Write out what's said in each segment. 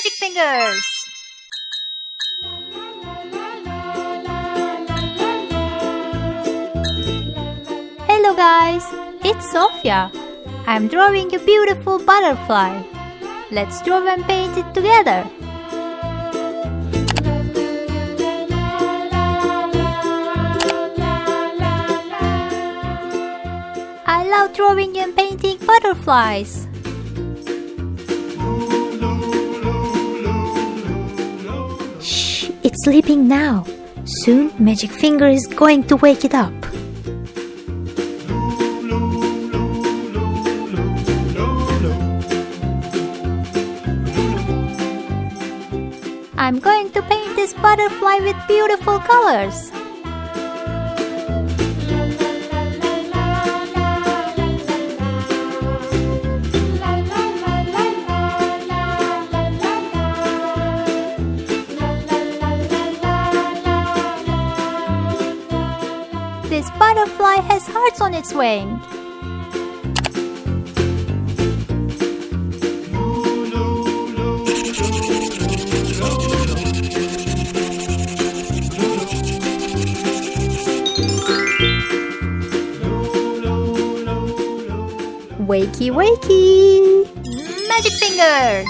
Magic fingers! Hello guys, it's Sophia. I'm drawing a beautiful butterfly. Let's draw and paint it together. I love drawing and painting butterflies. Shh, it's sleeping now. Soon Magic Finger is going to wake it up. I'm going to paint this butterfly with beautiful colors. This butterfly has hearts on its wing. Wakey wakey! Magic finger!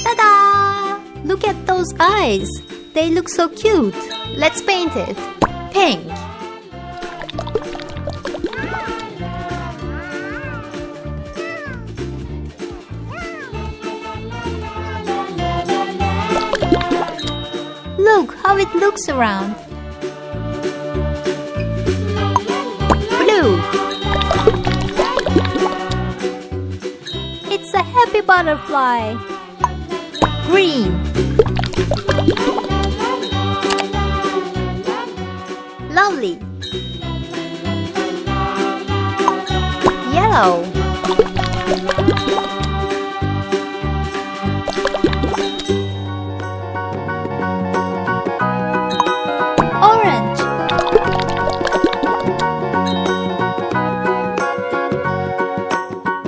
Ta-da! Look at those eyes. They look so cute. Let's paint it. Pink. Look how it looks around. Blue. It's a happy butterfly. Green. Lovely. Yellow. Orange.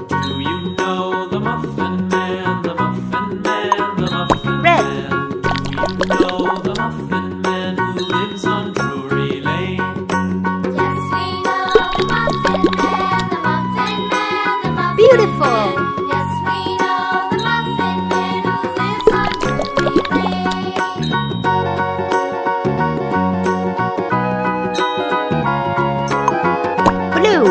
Do you know the Muffin Man, the Muffin Man, the Muffin Red. Man? Do you know the Muffin Man who lives on Drury Lane? Yes, we know the Muffin Man, the Muffin Man, the Muffin Beautiful. Man. Yes, we know the Muffin Man who lives on Drury Lane. Blue.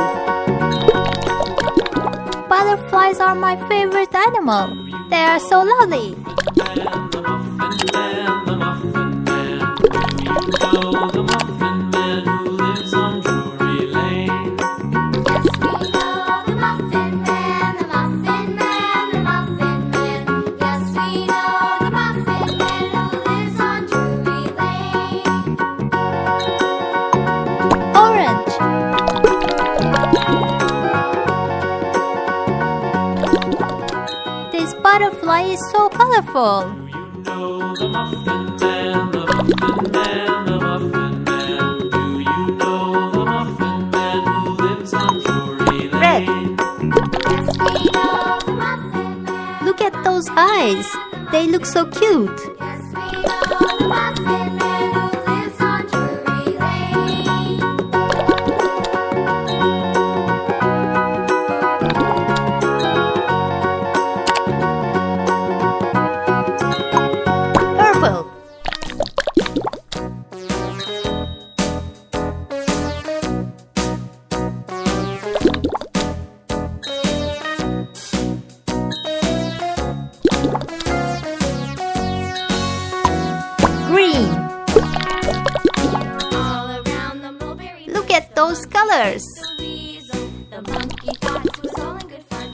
Butterflies are my favorite animal. They are so lovely. The Muffin Man, the Muffin Man. Do you know the Muffin Man who lives on Drury Lane? Yes, we know the Muffin Man, the Muffin Man, the Muffin Man. Yes, we know the Muffin Man who lives on Drury Lane. Orange. This butterfly is so colorful. Do you know the Muffin Man, the Muffin Man, the Muffin Man? Do you know the Muffin Man who lives on Drury Red. Lane? Yes, we know the Muffin Man. Look at those eyes. They look so cute. Yes, we know the Muffin Man who lives on Drury Lane. Purple. Green. All around the mulberry. Look at those colors.